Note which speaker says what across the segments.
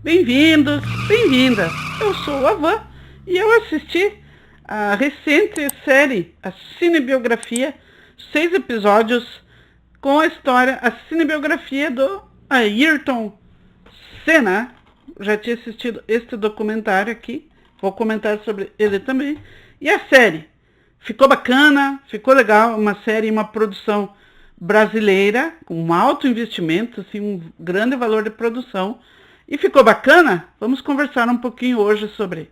Speaker 1: Bem-vindos, bem-vindas. Eu sou a Van e eu assisti a recente série, a cinebiografia, 6 episódios com a história, a cinebiografia do Ayrton Senna. Já tinha assistido este documentário aqui, vou comentar sobre ele também. E a série ficou bacana, ficou legal, uma série, uma produção brasileira, com um alto investimento, assim, um grande valor de produção. E ficou bacana? Vamos conversar um pouquinho hoje sobre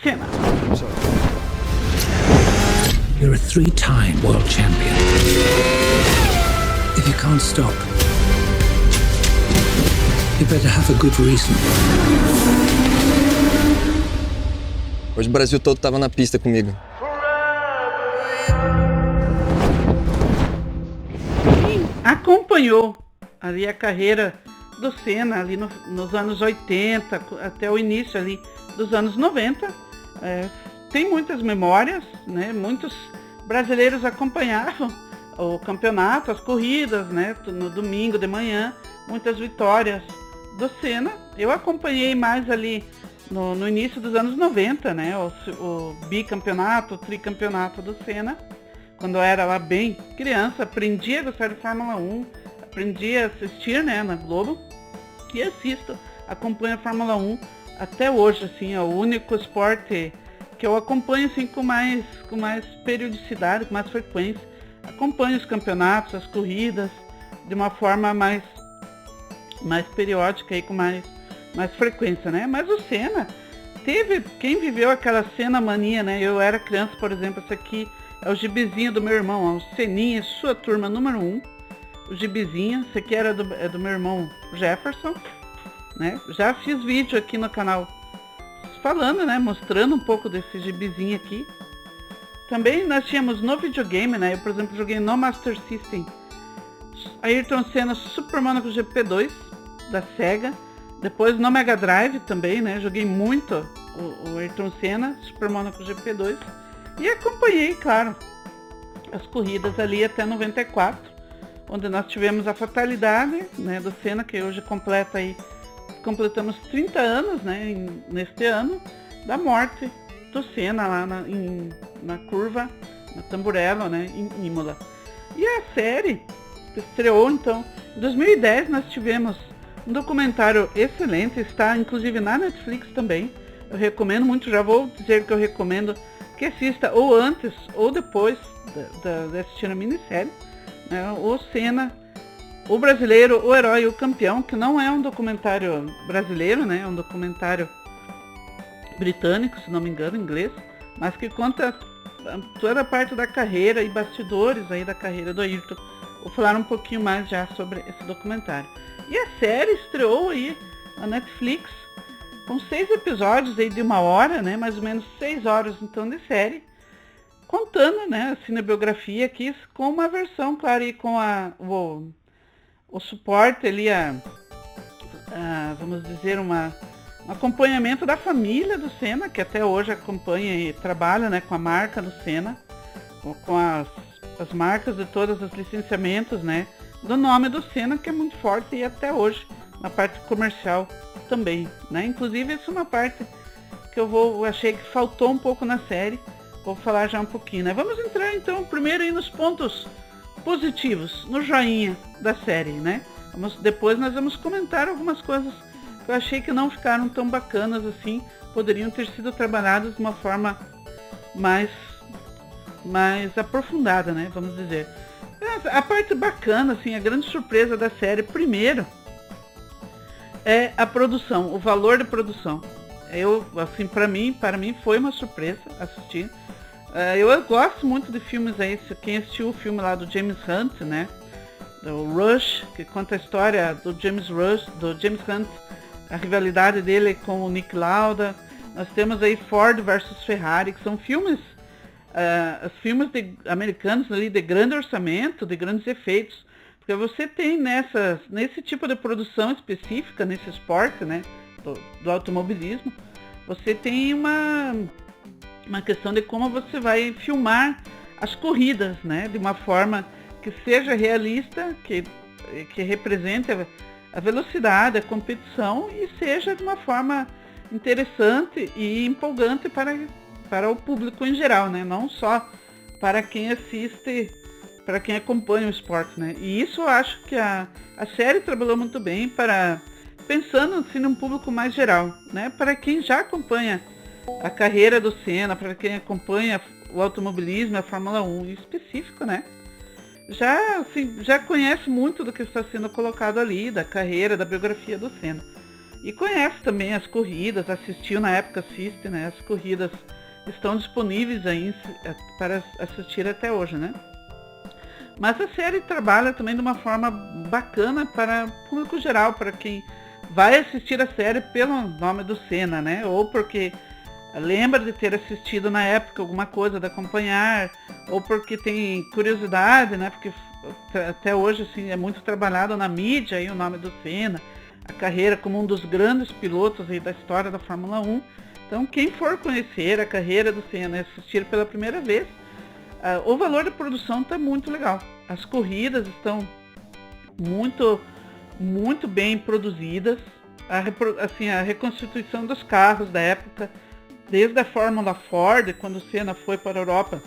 Speaker 1: Senna.
Speaker 2: You're a 3-time world champion. If you can't stop, you better have a good reason.
Speaker 3: Hoje o Brasil todo tava na pista comigo.
Speaker 1: Quem acompanhou ali a carreira do Senna ali nos anos 80 até o início ali dos anos 90, tem muitas memórias, né? Muitos brasileiros acompanhavam o campeonato, as corridas, né? No domingo de manhã, muitas vitórias do Senna. Eu acompanhei mais ali no início dos anos 90, né? O bicampeonato, o tricampeonato do Senna. Quando eu era lá bem criança, aprendi a gostar de Fórmula 1, aprendi a assistir, né, na Globo, e assisto, acompanho a Fórmula 1 até hoje, assim, é o único esporte que eu acompanho, assim, com mais periodicidade, com mais frequência. Acompanho os campeonatos, as corridas, de uma forma mais periódica e com mais frequência, né? Mas o Senna teve, quem viveu aquela Senna mania, né? Eu era criança, por exemplo, esse aqui é o gibizinho do meu irmão, ó, o Seninha, sua turma número 1. O gibizinho, esse aqui era do meu irmão Jefferson, né? Já fiz vídeo aqui no canal falando, né? Mostrando um pouco desse gibizinho aqui. Também nós tínhamos no videogame, né? Eu, por exemplo, joguei no Master System Ayrton Senna Super Monaco GP2 da Sega. Depois no Mega Drive também, né? Joguei muito o Ayrton Senna Super Monaco GP2. E acompanhei, claro, as corridas ali até 94. Onde nós tivemos a fatalidade, né, do Senna, que hoje completamos 30 anos, né, neste ano, da morte do Senna lá na curva, na Tamburello, né, em Imola. E a série estreou, então, em 2010 nós tivemos um documentário excelente, está inclusive na Netflix também. Eu recomendo muito, já vou dizer que eu recomendo que assista ou antes ou depois de assistir a minissérie. O Senna, o brasileiro, o herói, o campeão, que não é um documentário brasileiro, né? É um documentário britânico, se não me engano, inglês, mas que conta toda a parte da carreira e bastidores aí da carreira do Ayrton. Vou falar um pouquinho mais já sobre esse documentário. E a série estreou aí na Netflix com 6 episódios aí de 1 hora, né? Mais ou menos 6 horas então de série. Contando, né, a cinebiografia aqui com uma versão, claro, e com o suporte ali, vamos dizer, um acompanhamento da família do Senna, que até hoje acompanha e trabalha, né, com a marca do Senna, com as marcas de todos os licenciamentos, né, do nome do Senna, que é muito forte e até hoje na parte comercial também, né. Inclusive, isso é uma parte que eu achei que faltou um pouco na série. Vou falar já um pouquinho, né? Vamos entrar então primeiro aí nos pontos positivos, no joinha da série, né? Depois nós vamos comentar algumas coisas que eu achei que não ficaram tão bacanas assim, poderiam ter sido trabalhadas de uma forma mais aprofundada, né? Vamos dizer. A parte bacana, assim, a grande surpresa da série, primeiro, é a produção, o valor de produção. Assim, para mim foi uma surpresa assistir. Eu gosto muito de filmes aí, quem assistiu o filme lá do James Hunt, né, do Rush, que conta a história do James Hunt, a rivalidade dele com o Nick Lauda. Nós temos aí Ford versus Ferrari, que são filmes americanos ali de grande orçamento, de grandes efeitos, porque você tem nesse tipo de produção específica, nesse esporte, né, do automobilismo, você tem uma questão de como você vai filmar as corridas, né, de uma forma que seja realista, que represente a velocidade, a competição e seja de uma forma interessante e empolgante para o público em geral, né? Não só para quem assiste, para quem acompanha o esporte, né? E isso eu acho que a série trabalhou muito bem pensando assim num público mais geral, né? Para quem já acompanha a carreira do Senna, para quem acompanha o automobilismo, a Fórmula 1 em específico, né? Já conhece muito do que está sendo colocado ali, da carreira, da biografia do Senna. E conhece também as corridas, assistiu na época, assiste, né? As corridas estão disponíveis aí para assistir até hoje, né? Mas a série trabalha também de uma forma bacana para o público geral, para quem vai assistir a série pelo nome do Senna, né? Ou porque lembra de ter assistido na época alguma coisa de acompanhar, ou porque tem curiosidade, né? Porque até hoje assim, é muito trabalhado na mídia aí, o nome do Senna, a carreira como um dos grandes pilotos aí da história da Fórmula 1. Então quem for conhecer a carreira do Senna e assistir pela primeira vez, o valor da produção está muito legal. As corridas estão muito bem produzidas. A reconstituição dos carros da época, desde a Fórmula Ford, quando o Senna foi para a Europa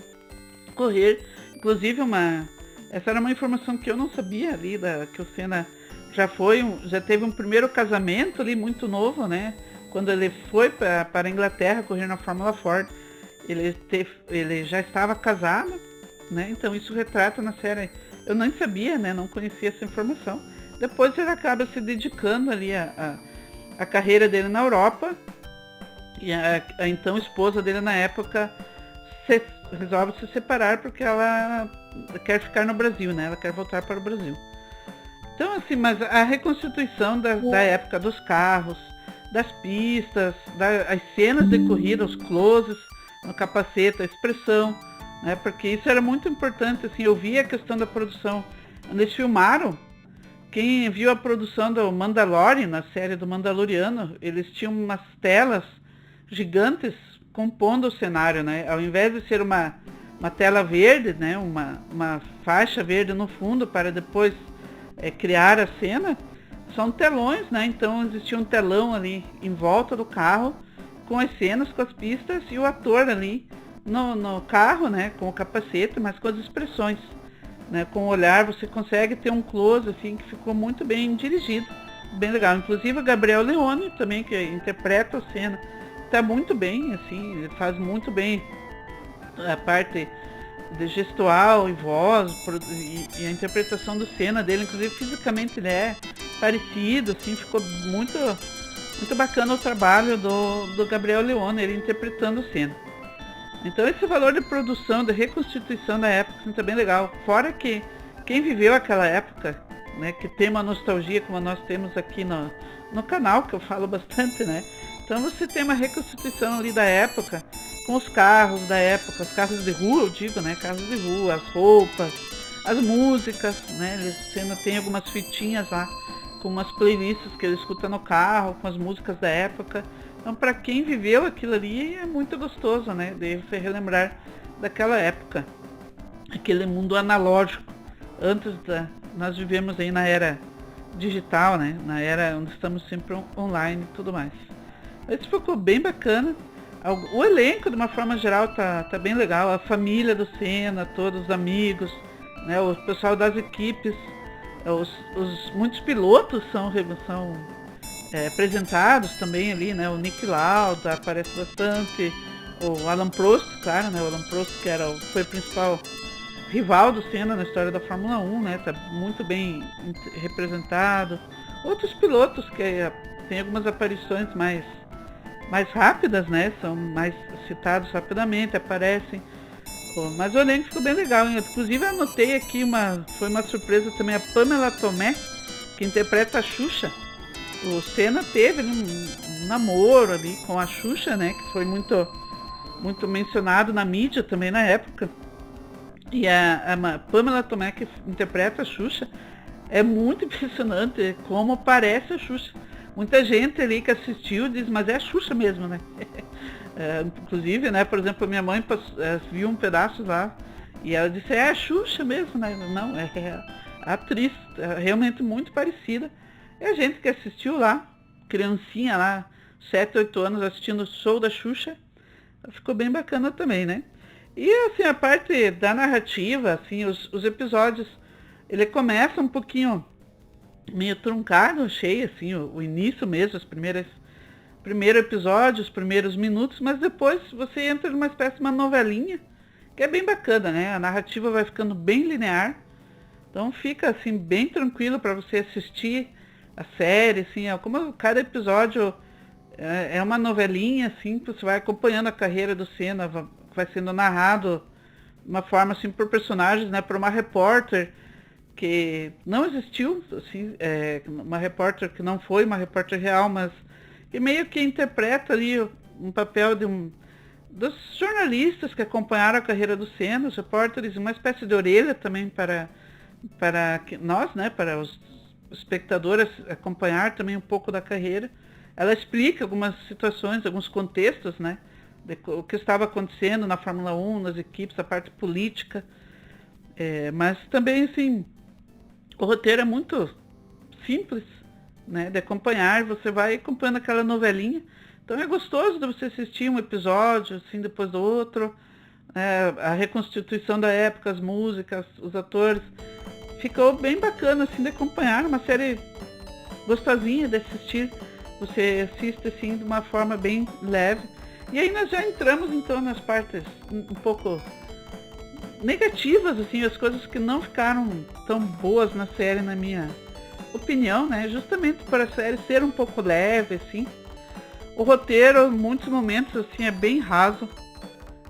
Speaker 1: correr. Inclusive, essa era uma informação que eu não sabia ali, que o Senna já teve um primeiro casamento ali muito novo, né? Quando ele foi para a Inglaterra correr na Fórmula Ford, ele já estava casado, né? Então isso retrata na série. Eu nem sabia, né? Não conhecia essa informação. Depois ele acaba se dedicando ali a carreira dele na Europa. E a então esposa dele na época resolve se separar porque ela quer ficar no Brasil, né? Ela quer voltar para o Brasil. Então assim, mas a reconstituição da época dos carros, das pistas, as cenas de corrida, os closes no capacete, a expressão, né? Porque isso era muito importante, assim, eu vi a questão da produção. Eles filmaram, quem viu a produção do Mandalorian, na série do Mandaloriano, eles tinham umas telas gigantes compondo o cenário, né? Ao invés de ser uma tela verde, né? Uma faixa verde no fundo para depois criar a cena, são telões, né? Então existia um telão ali em volta do carro, com as cenas, com as pistas e o ator ali no carro, né? Com o capacete, mas com as expressões, né? Com o olhar você consegue ter um close assim que ficou muito bem dirigido, bem legal. Inclusive o Gabriel Leone também, que interpreta a cena, está muito bem, assim, ele faz muito bem a parte de gestual e voz e a interpretação do Senna dele, inclusive fisicamente ele é parecido, assim, ficou muito bacana o trabalho do Gabriel Leone, ele interpretando o Senna. Então esse valor de produção, de reconstituição da época, assim, tá bem legal. Fora que quem viveu aquela época, né, que tem uma nostalgia como nós temos aqui no canal, que eu falo bastante, né? Então você tem uma reconstituição ali da época, com os carros da época, os carros de rua, eu digo, né? Carros de rua, as roupas, as músicas, né? Ele tem algumas fitinhas lá, com umas playlists que ele escuta no carro, com as músicas da época. Então para quem viveu aquilo ali é muito gostoso, né? De você relembrar daquela época, aquele mundo analógico. Nós vivemos aí na era digital, né? Na era onde estamos sempre online e tudo mais. Esse ficou bem bacana. O elenco, de uma forma geral, tá bem legal. A família do Senna, todos os amigos, né? O pessoal das equipes, muitos pilotos são apresentados também ali, né? O Niki Lauda aparece bastante. O Alain Prost, claro, né? O Alain Prost que foi o principal rival do Senna na história da Fórmula 1, né? Tá muito bem representado. Outros pilotos que tem algumas aparições mais rápidas, né? São mais citados rapidamente, aparecem. Mas o elenco ficou bem legal. Inclusive eu anotei aqui, foi uma surpresa também, a Pamela Tomé, que interpreta a Xuxa. O Senna teve um namoro ali com a Xuxa, né? Que foi muito mencionado na mídia também na época. E a Pamela Tomé, que interpreta a Xuxa, é muito impressionante como parece a Xuxa. Muita gente ali que assistiu diz, mas é a Xuxa mesmo, né? Inclusive, né, por exemplo, minha mãe viu um pedaço lá e ela disse, é a Xuxa mesmo, né? Não, é a atriz, realmente muito parecida. E a gente que assistiu lá, criancinha lá, 7, 8 anos, assistindo o show da Xuxa, ficou bem bacana também, né? E assim, a parte da narrativa, assim, os episódios, ele começa um pouquinho meio truncado, achei, assim, o início mesmo, primeiro episódio, os primeiros minutos, mas depois você entra numa espécie de uma novelinha, que é bem bacana, né? A narrativa vai ficando bem linear, então fica, assim, bem tranquilo para você assistir a série, assim, como cada episódio é uma novelinha, assim, que você vai acompanhando a carreira do Senna, vai sendo narrado de uma forma, assim, por personagens, né? Por uma repórter que não existiu, assim, uma repórter que não foi uma repórter real, mas que meio que interpreta ali um papel dos jornalistas que acompanharam a carreira do Senna, os repórteres, uma espécie de orelha também para nós, né, para os espectadores acompanhar também um pouco da carreira. Ela explica algumas situações, alguns contextos, né, o que estava acontecendo na Fórmula 1, nas equipes, a parte política, mas também, assim, o roteiro é muito simples, né, de acompanhar, você vai acompanhando aquela novelinha, então é gostoso de você assistir um episódio, assim, depois do outro, a reconstituição da época, as músicas, os atores, ficou bem bacana, assim, de acompanhar, uma série gostosinha de assistir, você assiste, assim, de uma forma bem leve, e aí nós já entramos, então, nas partes um pouco negativas, assim, as coisas que não ficaram tão boas na série, na minha opinião, né, justamente para a série ser um pouco leve, assim. O roteiro, em muitos momentos, assim, é bem raso,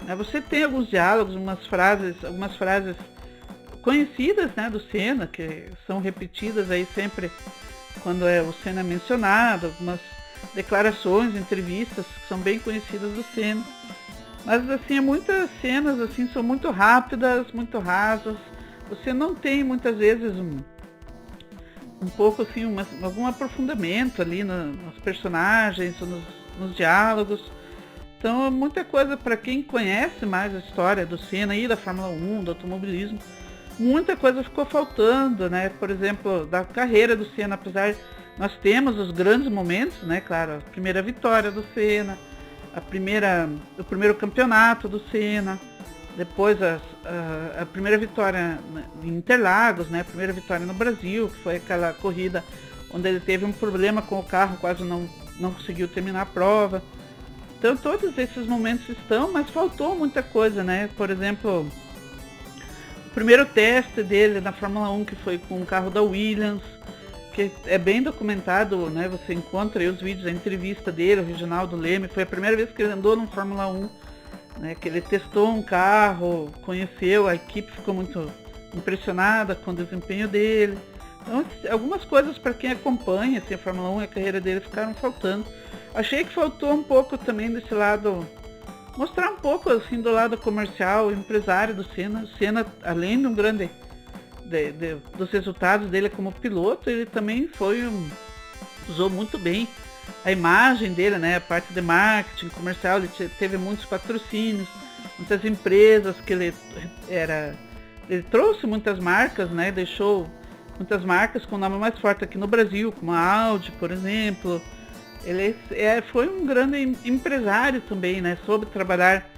Speaker 1: né? Você tem alguns diálogos, algumas frases conhecidas, né, do Senna, que são repetidas aí sempre quando o Senna é mencionado, algumas declarações, entrevistas que são bem conhecidas do Senna. Mas, assim, muitas cenas, assim, são muito rápidas, muito rasas. Você não tem, muitas vezes, um pouco, assim, algum aprofundamento ali nos personagens, nos diálogos. Então, muita coisa, para quem conhece mais a história do Senna e da Fórmula 1, do automobilismo, muita coisa ficou faltando, né? Por exemplo, da carreira do Senna, apesar de nós temos os grandes momentos, né? Claro, a primeira vitória do Senna, o primeiro campeonato do Senna, depois a primeira vitória em Interlagos, né? A primeira vitória no Brasil, que foi aquela corrida onde ele teve um problema com o carro, quase não conseguiu terminar a prova. Então todos esses momentos estão, mas faltou muita coisa, né? Por exemplo, o primeiro teste dele na Fórmula 1, que foi com o carro da Williams, que é bem documentado, né? Você encontra aí os vídeos, a entrevista dele, o Reginaldo Leme, foi a primeira vez que ele andou no Fórmula 1, né? Que ele testou um carro, conheceu, a equipe ficou muito impressionada com o desempenho dele. Então, algumas coisas para quem acompanha assim, a Fórmula 1 e a carreira dele ficaram faltando. Achei que faltou um pouco também desse lado, mostrar um pouco assim do lado comercial, empresário do Senna. O Senna, além de um grande dos resultados dele como piloto, ele também usou muito bem a imagem dele, né? A parte de marketing comercial, ele teve muitos patrocínios, muitas empresas que ele trouxe muitas marcas, né? Deixou muitas marcas com nome mais forte aqui no Brasil, como a Audi, por exemplo. Ele foi um grande empresário também, né? Soube trabalhar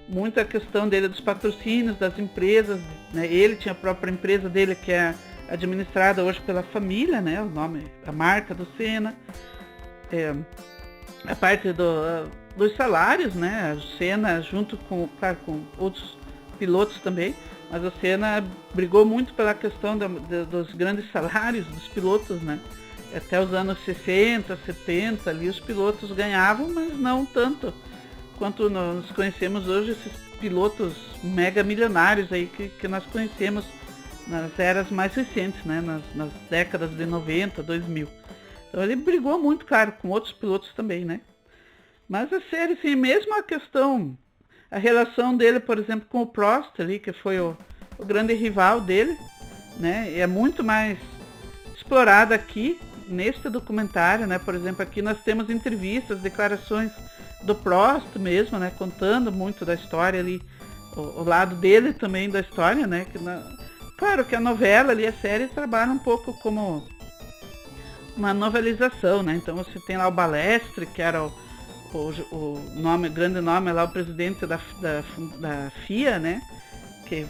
Speaker 1: muito a questão dele dos patrocínios, das empresas, né? Ele tinha a própria empresa dele, que é administrada hoje pela família, né? O nome, a marca do Senna. A parte dos salários, né? O Senna, junto com outros pilotos também, mas o Senna brigou muito pela questão dos grandes salários dos pilotos, né? Até os anos 60, 70, ali os pilotos ganhavam, mas não tanto quanto nós conhecemos hoje, esses pilotos mega milionários aí que nós conhecemos nas eras mais recentes, né? Nas décadas de 90, 2000. Então ele brigou muito, claro, com outros pilotos também, né? Mas a série, assim, mesmo a relação dele, por exemplo, com o Prost ali, que foi o grande rival dele, né? E é muito mais explorada aqui, neste documentário, né? Por exemplo, aqui nós temos entrevistas, declarações do Prost mesmo, né? Contando muito da história ali, o lado dele também da história, né? Claro que a novela ali, a série, trabalha um pouco como uma novelização, né? Então você tem lá o Balestre, que era o nome, grande nome lá, o presidente da FIA, né? Que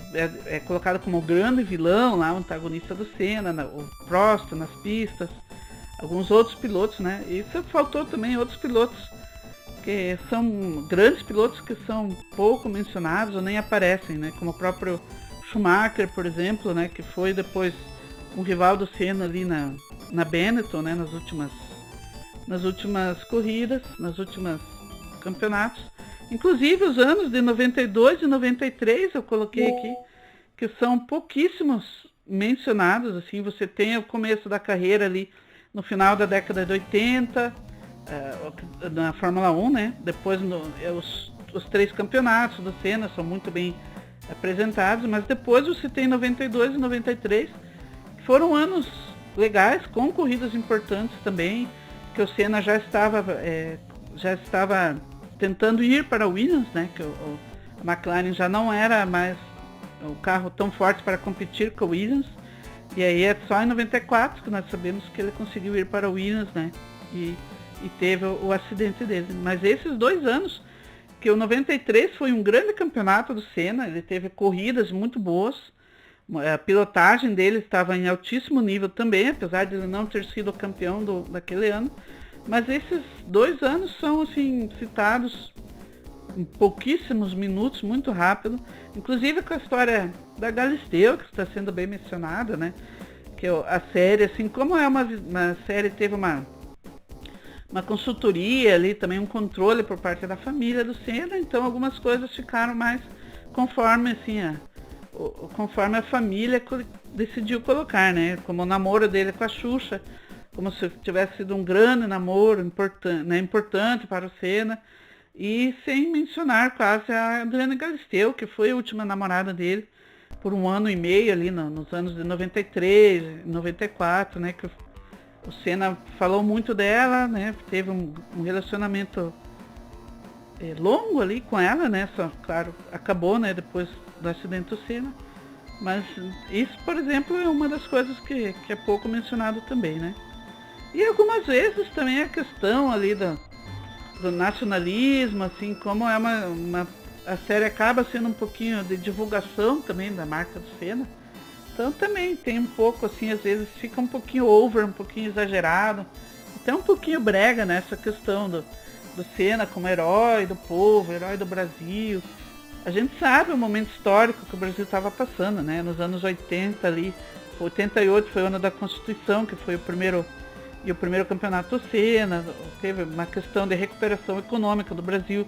Speaker 1: é colocado como o grande vilão lá, o antagonista do Senna, o Prost nas pistas, alguns outros pilotos, né? E faltou também outros pilotos, que são grandes pilotos que são pouco mencionados ou nem aparecem, né? Como o próprio Schumacher, por exemplo, né? Que foi depois um rival do Senna ali na Benetton, né? Nas últimas corridas, nos últimos campeonatos. Inclusive os anos de 92 e 93 eu coloquei aqui, que são pouquíssimos mencionados, assim, você tem o começo da carreira ali no final da década de 80, na Fórmula 1, né? Depois os 3 campeonatos do Senna são muito bem apresentados, mas depois você tem 92 e 93, que foram anos legais, com corridas importantes também, que o Senna já estava tentando ir para a Williams, né? Que a McLaren já não era mais o carro tão forte para competir com a Williams. E aí é só em 94 que nós sabemos que ele conseguiu ir para a Williams, né? E teve o acidente dele. Mas esses 2 anos, que o 93 foi um grande campeonato do Senna, ele teve corridas muito boas, a pilotagem dele estava em altíssimo nível também, apesar de ele não ter sido o campeão daquele ano. Mas esses 2 anos são, assim, citados em pouquíssimos minutos, muito rápido. Inclusive com a história da Galisteu, que está sendo bem mencionada, né? Que a série, assim, como é uma série, teve uma consultoria ali, também um controle por parte da família do Senna, então algumas coisas ficaram mais conforme, assim, conforme a família decidiu colocar, né? Como o namoro dele com a Xuxa, como se tivesse sido um grande namoro importante para o Senna, e sem mencionar quase a Adriana Galisteu, que foi a última namorada dele por 1 ano e meio ali nos anos de 93, 94, né, que o Senna falou muito dela, né, teve um relacionamento longo ali com ela, né, só, claro, acabou, né, depois do acidente do Senna, mas isso, por exemplo, é uma das coisas que é pouco mencionado também, né. E algumas vezes também a questão ali do nacionalismo, assim, como é a série acaba sendo um pouquinho de divulgação também da marca do Senna. Então também tem um pouco, assim, às vezes fica um pouquinho over, um pouquinho exagerado, até um pouquinho brega nessa questão do Senna como herói do povo, herói do Brasil. A gente sabe o momento histórico que o Brasil estava passando, né? Nos anos 80 ali, 88 foi o ano da Constituição, que foi o primeiro campeonato do Senna, teve uma questão de recuperação econômica do Brasil,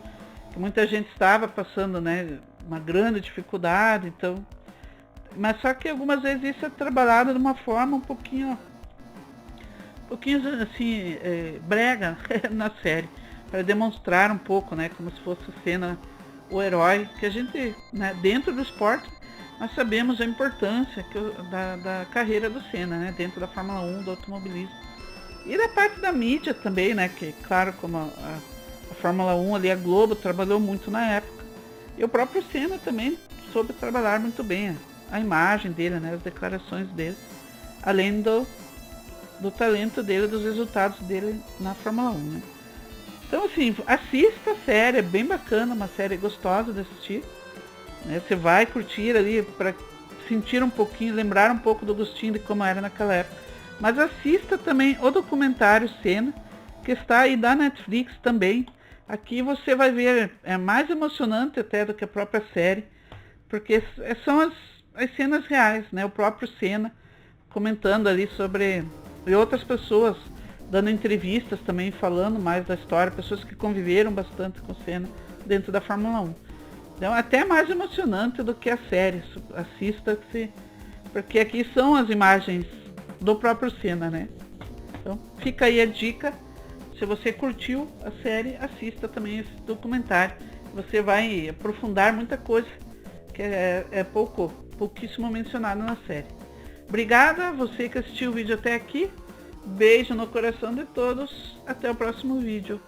Speaker 1: que muita gente estava passando, né, uma grande dificuldade, então, mas só que algumas vezes isso é trabalhado de uma forma um pouquinho assim, brega na série, para demonstrar um pouco, né, como se fosse o Senna o herói, que a gente, né, dentro do esporte, nós sabemos a importância da carreira do Senna, né, dentro da Fórmula 1, do automobilismo. E da parte da mídia também, né, que claro, como a Fórmula 1 ali, a Globo trabalhou muito na época. E o próprio Senna também soube trabalhar muito bem a imagem dele, né, as declarações dele, além do talento dele, dos resultados dele na Fórmula 1, né. Então, assim, assista a série, é bem bacana, uma série gostosa de assistir, né, você vai curtir ali para sentir um pouquinho, lembrar um pouco do gostinho de como era naquela época. Mas assista também o documentário Senna, que está aí da Netflix também. Aqui você vai ver, é mais emocionante até do que a própria série, porque são as cenas reais, né? O próprio Senna comentando ali sobre, e outras pessoas dando entrevistas também, falando mais da história, pessoas que conviveram bastante com o Senna dentro da Fórmula 1. Então até mais emocionante do que a série. Assista-se, porque aqui são as imagens do próprio Senna, né? Então fica aí a dica, se você curtiu a série, assista também esse documentário, você vai aprofundar muita coisa que é pouquíssimo mencionado na série. Obrigada a você que assistiu o vídeo até aqui, beijo no coração de todos, até o próximo vídeo.